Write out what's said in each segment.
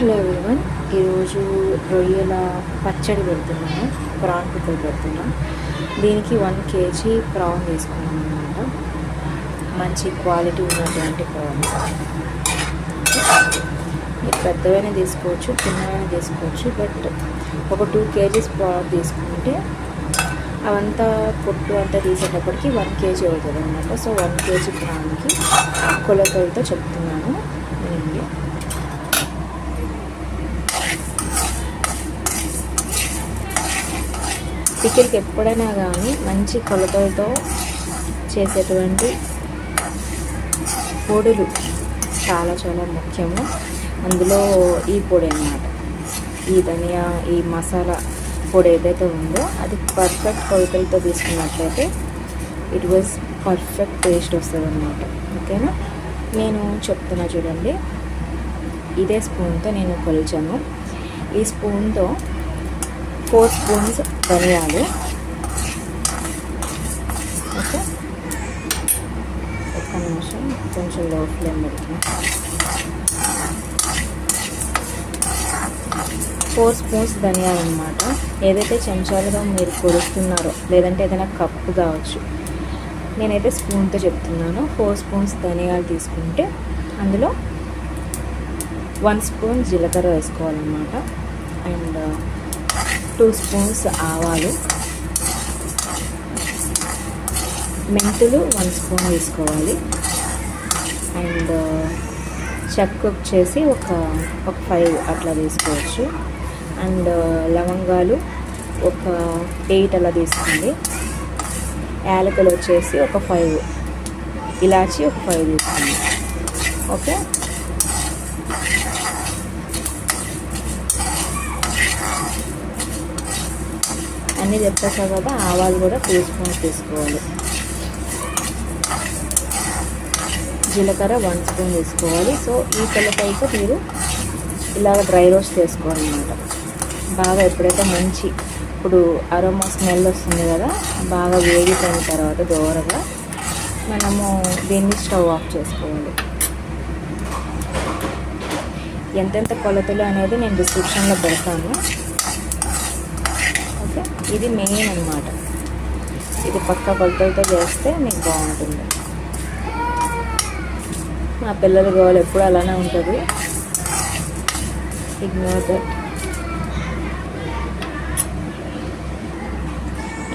Hello everyone, ఈరోజు రొయ్యల పచ్చడి పెడుతున్నాను. ప్రాన్ పిక్కల్ పెడుతున్నాను. దీనికి 1 kg ప్రాన్ తీసుకున్నాను అనమాట. మంచి క్వాలిటీ ఉన్నటువంటి ప్రాన్. మీరు పెద్దవైనా తీసుకోవచ్చు, చిన్నవైనా తీసుకోవచ్చు. బట్ ఒక 2 kg ప్రాన్ తీసుకుంటే అవంతా పొట్టు అంతా తీసేటప్పటికి 1 kg అవుతుంది అనమాట. సో 1 kg ప్రాన్కి కొలతలతో చెప్తున్నాను. నేను పికిల్కి ఎప్పుడైనా కానీ మంచి కొలతలతో చేసేటువంటి పొడులు చాలా చాలా ముఖ్యము. అందులో ఈ పొడి అన్నమాట, ఈ ధనియా, ఈ మసాలా పొడి ఏదైతే ఉందో అది పర్ఫెక్ట్ కొలతలతో తీసుకున్నట్లయితే ఇట్ వాజ్ పర్ఫెక్ట్ టేస్ట్ వస్తుంది అన్నమాట. ఓకేనా, నేను చెప్తున్నా చూడండి. ఇదే స్పూన్తో నేను కొలిచాను. ఈ స్పూన్తో 4 స్పూన్స్ ధనియాలు, ఓకే. ఒక్క నిమిషం, కొంచెం లో ఫ్లేమ్ పెడుతున్నా. 4 స్పూన్స్ ధనియాలు అనమాట. ఏదైతే చెంచాలుగా మీరు కొలుస్తున్నారో, లేదంటే ఏదైనా కప్పు కావచ్చు, నేనైతే స్పూన్తో చెప్తున్నాను. 4 స్పూన్స్ ధనియాలు తీసుకుంటే అందులో 1 స్పూన్ జీలకర్ర వేసుకోవాలన్నమాట. అండ్ 2 స్పూన్స్ ఆవాలు, మెంతులు 1 స్పూన్ వేసుకోవాలి. అండ్ చెక్క వచ్చేసి ఒక 5 అట్లా తీసుకోవచ్చు. అండ్ లవంగాలు ఒక 8 అలా తీసుకోండి. యాలకులు వచ్చేసి ఒక 5, ఇలాచి ఒక 5 తీసుకోండి. ఓకే, అన్నీ చెప్పేసా కదా. ఆవాలు కూడా 2 స్పూన్స్ తీసుకోవాలి. జీలకర్ర 1 స్పూన్ తీసుకోవాలి. సో ఈ కొలతలతో మీరు ఇలాగ డ్రై రోస్ట్ చేసుకోవాలన్నమాట. బాగా ఎప్పుడైతే మంచి ఇప్పుడు అరోమా స్మెల్ వస్తుంది కదా, బాగా వేగిపోయిన తర్వాత దోరగా మనము దీన్ని స్టవ్ ఆఫ్ చేసుకోవాలి. ఎంతెంత కొలతలు అనేది నేను డిస్క్రిప్షన్లో పెడతాను. ఓకే, ఇది మెయిన్ అన్నమాట. ఇది పక్క కొలతలతో చేస్తే మీకు బాగుంటుంది. మా పిల్లల గోల్ ఎప్పుడు అలానే ఉంటుంది. Ignore that.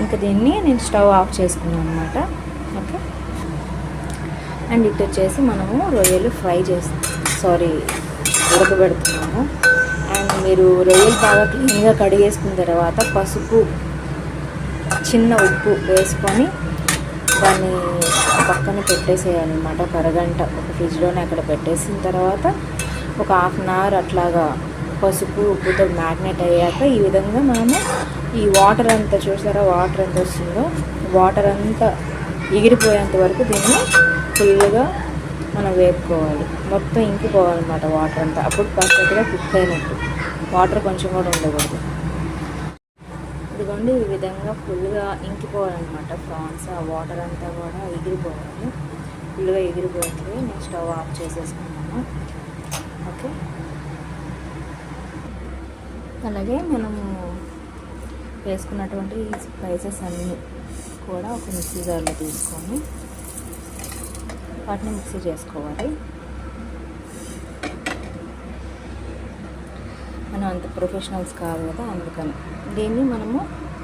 ఇంకా దీన్ని నేను స్టవ్ ఆఫ్ చేసుకున్నాను అనమాట. ఓకే, అండ్ ఇటు వచ్చేసి మనము రొయ్యలు ఉడకబెడుతున్నాము. అండ్ మీరు రొయ్యలు బాగా క్లీన్గా కడిగేసుకున్న తర్వాత పసుపు, చిన్న ఉప్పు వేసుకొని దాన్ని పక్కన పెట్టేసేయాలన్నమాట. ఒక అరగంట ఒక ఫ్రిడ్జ్లోనే అక్కడ పెట్టేసిన తర్వాత ఒక 1/2 అవర్ అట్లాగా పసుపు ఉప్పుతో మ్యాగ్నేట్ అయ్యాక ఈ విధంగా మనము ఈ వాటర్ అంతా చూసారా, వాటర్ ఎంత వస్తుందో, వాటర్ అంతా ఎగిరిపోయేంత వరకు దీన్ని ఫుల్గా మనం వేపుకోవాలి. మొత్తం ఇంకిపోవాలన్నమాట వాటర్ అంతా. అప్పుడు పర్ఫెక్ట్గా కుక్ అయినట్టు. వాటర్ కొంచెం కూడా ఉండకూడదు. ఇదిగోండి, ఈ విధంగా ఫుల్గా ఇంకిపోవాలన్నమాట ప్రాన్స్. ఆ వాటర్ అంతా కూడా ఎగిరిపోవాలి. ఫుల్గా ఎగిరిపోయింది. నేను స్టవ్ ఆఫ్ చేసేసుకున్నాను. ఓకే, అలాగే మనము వేసుకున్నటువంటి ఈ స్పైసెస్ అన్నీ కూడా ఒక మిక్సీ జార్లో తీసుకొని వాటిని మిక్సీ చేసుకోవాలి. మనం అంత ప్రొఫెషనల్స్ కాదు కదా, అందుకని దీన్ని మనము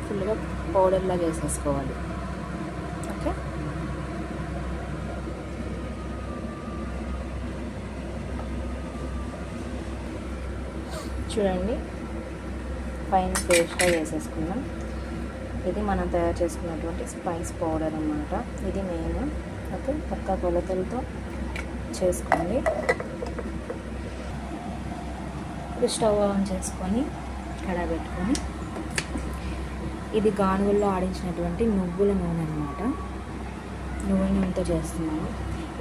ఫుల్గా పౌడర్లా చేసేసుకోవాలి. ఓకే, చూడండి, ఫైన్ పేస్ట్గా చేసేసుకుందాం. ఇది మనం తయారు చేసుకున్నటువంటి స్పైస్ పౌడర్ అన్నమాట. ఇది మెయిన్. ఓకే, పక్కా కొలతలతో చేసుకోండి. స్టవ్ ఆన్ చేసుకొని కడాయి పెట్టుకొని, ఇది గానుగుల్లో ఆడించినటువంటి నువ్వుల నూనె అన్నమాట. నువ్వుల నూనెతో చేస్తున్నాను.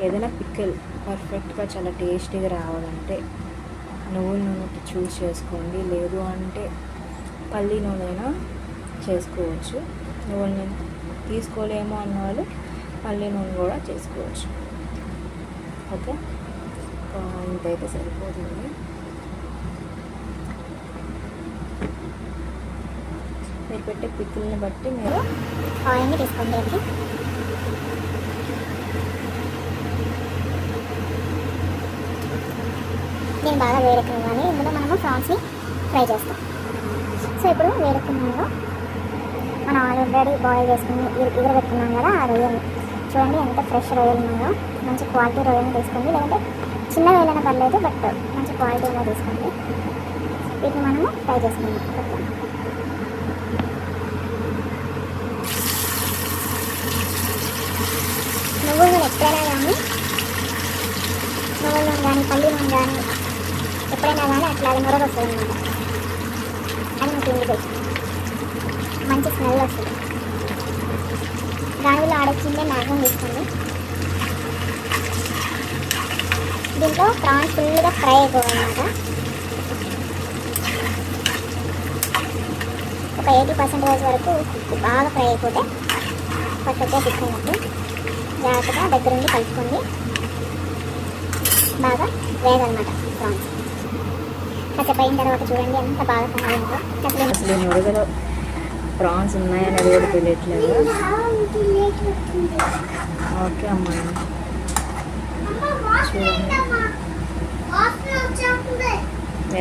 ఏదైనా పిక్కల్ పర్ఫెక్ట్గా చాలా టేస్టీగా రావాలంటే నువ్వుల నూనె చూస్ చేసుకోండి. లేదు అంటే పల్లి నూనె అయినా చేసుకోవచ్చు. నువ్వుల నూనె తీసుకోలేమో అన్న వాళ్ళు పల్లి నూనె కూడా చేసుకోవచ్చు. ఓకే, ఇంతైతే సరిపోతుంది. మీరు పెట్టే పిక్కుల్ని బట్టి మీరు ఆయిల్ని తీసుకోండి. అండి దీన్ని బాగా వేడెక్కనివ్వాలి. ఇందులో మనము ప్రాన్స్ని ఫ్రై చేస్తాం. సో ఇప్పుడు వేడెక్కినాలో మనం ఆల్రెడీ బాయిల్ చేసుకుని ఎగరబెట్టుకున్నాం కదా ఆ రొయ్యలు. చూడండి ఎంత ఫ్రెష్ రొయ్యలు ఉన్నాయో. మంచి క్వాలిటీ రొయ్యలు తీసుకోండి, లేదంటే చిన్న రొయ్యలైనా పర్లేదు, బట్ మంచి క్వాలిటీ అయినా తీసుకోండి. వీటిని మనము ఫ్రై చేసుకున్నాం. నువ్వుల నూనె ఎప్పుడైనా కానీ, నువ్వుల నూనె కానీ పల్లి నూనె కానీ ఎప్పుడైనా కానీ అట్లా నొరగ వస్తుంది అన్నమాట. అది మీకు ఇండికేషన్. మంచి స్మెల్ వస్తుంది. దానిలో ఆడొచ్చిందే మ్యాక్సిమం తీసుకోండి. దీంట్లో ప్రాన్స్ ఫుల్గా ఫ్రై అయిపోవాలన్నమాట. ఒక 80% వరకు బాగా ఫ్రై అయిపోతే పక్కగా తిప్పుకున్నట్టు జాగ్రత్తగా దగ్గరుండి కలుపుకోండి. బాగా వేగాలన్నమాట ప్రాన్స్. కాసేపు అయిన తర్వాత చూడండి ఎంత బాగా కావాలంటే అసలు మురగలో ప్రాన్స్ ఉన్నాయనేది కూడా తెలియట్లేదు. ఓకే అమ్మా, చూడండి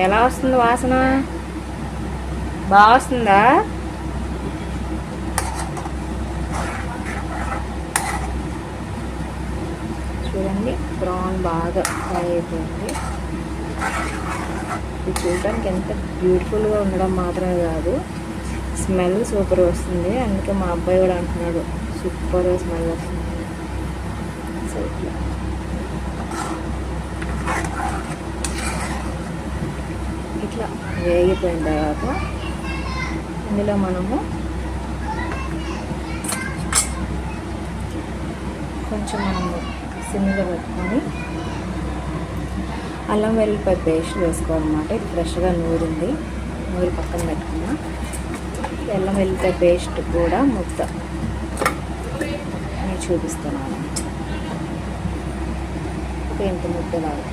ఎలా వస్తుంది వాసన. బాగా వస్తుందా? చూడండి ప్రాన్ బాగా ఫ్రై అయిపోయింది. ఇది చూడడానికి ఎంత బ్యూటిఫుల్గా ఉండడం మాత్రమే కాదు, స్మెల్ సూపర్ వస్తుంది. అందుకే మా అబ్బాయి కూడా అంటున్నాడు సూపర్గా స్మెల్ వస్తుంది. సో ఇట్లా వేగిపోయిన తర్వాత ఇందులో మనము కొంచెం సిమ్లో పెట్టుకొని అల్లం వెల్లుల్లిపాయ పేస్ట్ వేసుకోవాలన్నమాట. ఇది ఫ్రెష్గా నూరింది, నూరి పక్కన పెట్టుకున్నా. అల్లం వెల్లుల్లిపాయ పేస్ట్ కూడా ముద్ద నేను చూపిస్తున్నాను. ఇంత ముద్దలాగా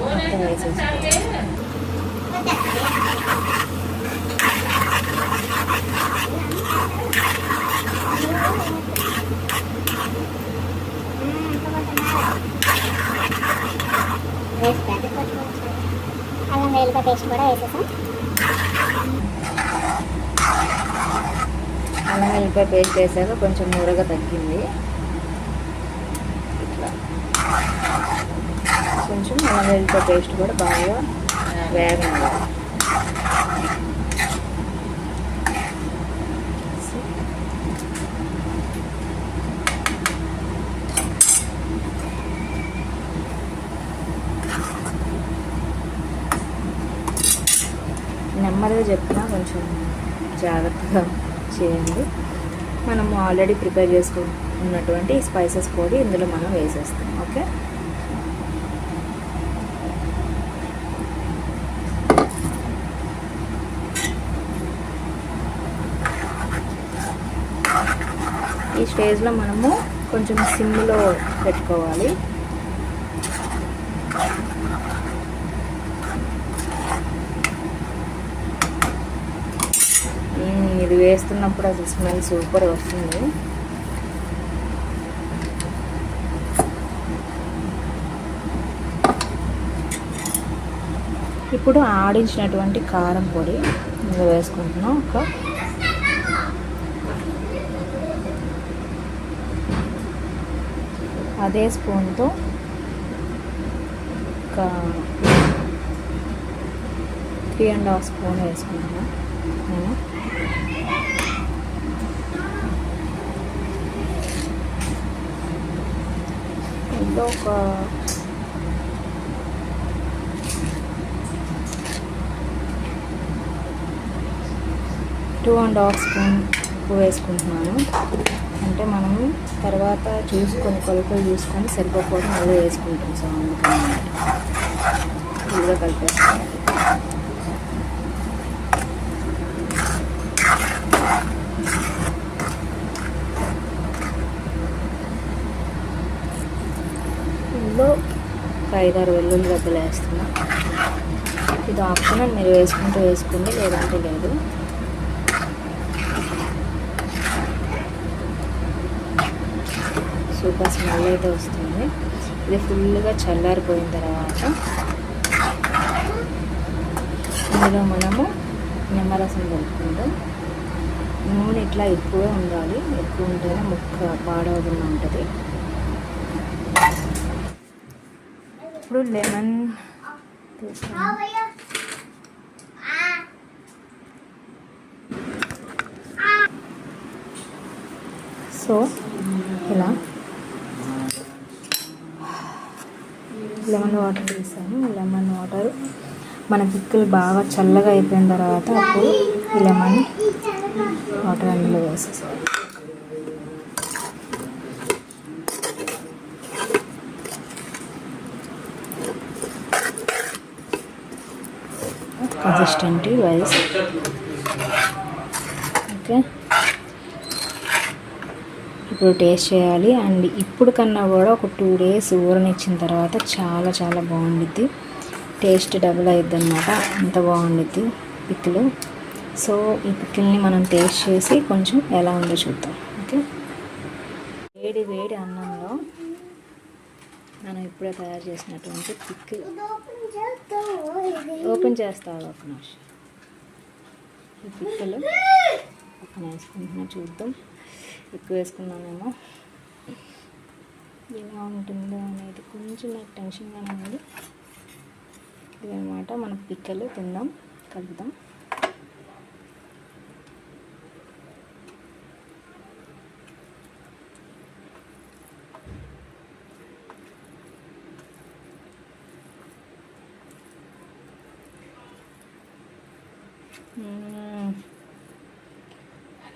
మొత్తం వేసేసుకోవాలి. అల్లం వెల్లుల్లిపాయ పేస్ట్ కూడా వేసేసాం. అల్లం వెల్లుల్లిపాయ పేస్ట్ వేసాక కొంచెం మురగ తగ్గింది. ఇట్లా కొంచెం అల్లం వెల్లుల్లిపాయ పేస్ట్ కూడా బాగా వేగనివ్వాలి. నెమ్మదిగా చెప్పినా కొంచెం జాగ్రత్తగా చేయండి. మనము ఆల్రెడీ ప్రిపేర్ చేసుకున్నటువంటి స్పైసెస్ పొడి ఇందులో మనం వేసేస్తాం. ఓకే, ఈ స్టేజ్లో మనము కొంచెం సిమ్లో పెట్టుకోవాలి. ఇది వేస్తున్నప్పుడు అసలు స్మెల్ సూపర్ వస్తుంది. ఇప్పుడు ఆడించినటువంటి కారం పొడి ఇందులో వేసుకుంటున్నాం. అదే స్పూన్తో ఒక 3.5 స్పూన్ వేసుకుంటున్నాను నేను. ఇందులో ఒక 2.5 స్పూన్ ఉప్పు వేసుకుంటున్నాను. అంటే మనము తర్వాత చూసుకొని కొలతలు చూసుకొని సరిపోకపోవడం మళ్ళీ వేసుకుంటాం. సో అందుకని ఫుల్గా కలిపేస్తాను. దీంట్లో 5-6 వెల్లుల్లి గడ్డలు వేస్తున్నా. ఇది ఆప్షనల్, మీరు వేసుకుంటే వేసుకోండి, లేదంటే లేదు. సూపర్ స్మెల్ అయితే వస్తుంది. ఇది ఫుల్గా చల్లారిపోయిన తర్వాత ఇందులో మనము నిమ్మరసం కలుపుకుంటాం. నూనె ఇట్లా ఎక్కువే ఉండాలి, ఎక్కువ ఉంటేనే ముక్క పాడవకుండా ఉంటుంది. ఇప్పుడు లెమన్ తీసుకున్నాం. సో ఇలా లెమన్ వాటర్ తీసాను. లెమన్ వాటర్ మన పిక్కలు బాగా చల్లగా అయిపోయిన తర్వాత అప్పుడు ఈ లెమన్ వాటర్ అందులో వేసేసాను. Consistency wise okay. ఇప్పుడు టేస్ట్ చేయాలి. అండ్ ఇప్పుడు కన్నా కూడా ఒక 2 days ఊరనిచ్చిన తర్వాత చాలా చాలా బాగుండిద్ది. టేస్ట్ డబుల్ అయిద్ది అనమాట, అంత బాగుండిద్ది పిక్కులు. సో ఈ పిక్కుల్ని మనం టేస్ట్ చేసి కొంచెం ఎలా ఉందో చూద్దాం. ఓకే, వేడి వేడి అన్నంలో మనం ఇప్పుడే తయారు చేసినటువంటి పిక్కులు ఓపెన్ చేస్తాను. ఒక నిమిషం, ఈ పిక్కులు పక్కన వేసుకుంటున్నా, చూద్దాం. ఎక్కువ వేసుకున్నానేమో, ఎలా ఉంటుందో అనేది కొంచెం నాకు టెన్షన్గానే ఉంది. ఇదన్నమాట మన పిక్కలు, తిందాం, కలుపుదాం.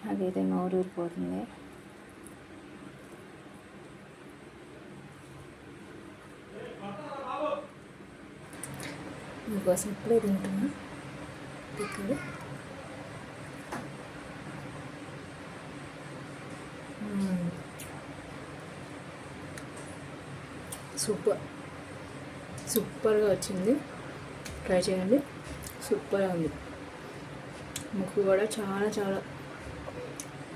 నాకైతే నోరు ఊరిపోతుంది. మీకోసం ఇప్పుడే తింటున్నా పిక్కలు. సూపర్గా వచ్చింది, ట్రై చేయండి. సూపర్గా ఉంది. ముక్కు కూడా చాలా చాలా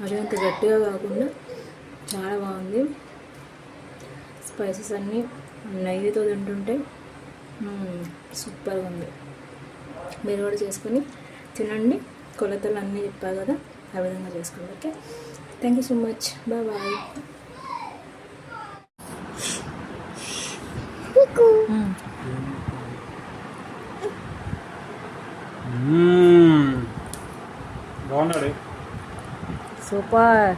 మరి అంత గట్టిగా కాకుండా చాలా బాగుంది. స్పైసెస్ అన్నీ నెయ్యితో తింటుంటే సూపర్గా ఉంది. మీరు కూడా చేసుకొని తినండి. కొలతలు అన్నీ చెప్పా కదా, ఆ విధంగా చేసుకోండి. Okay, thank you so much, bye bye. బాగున్నాడు, సూపర్.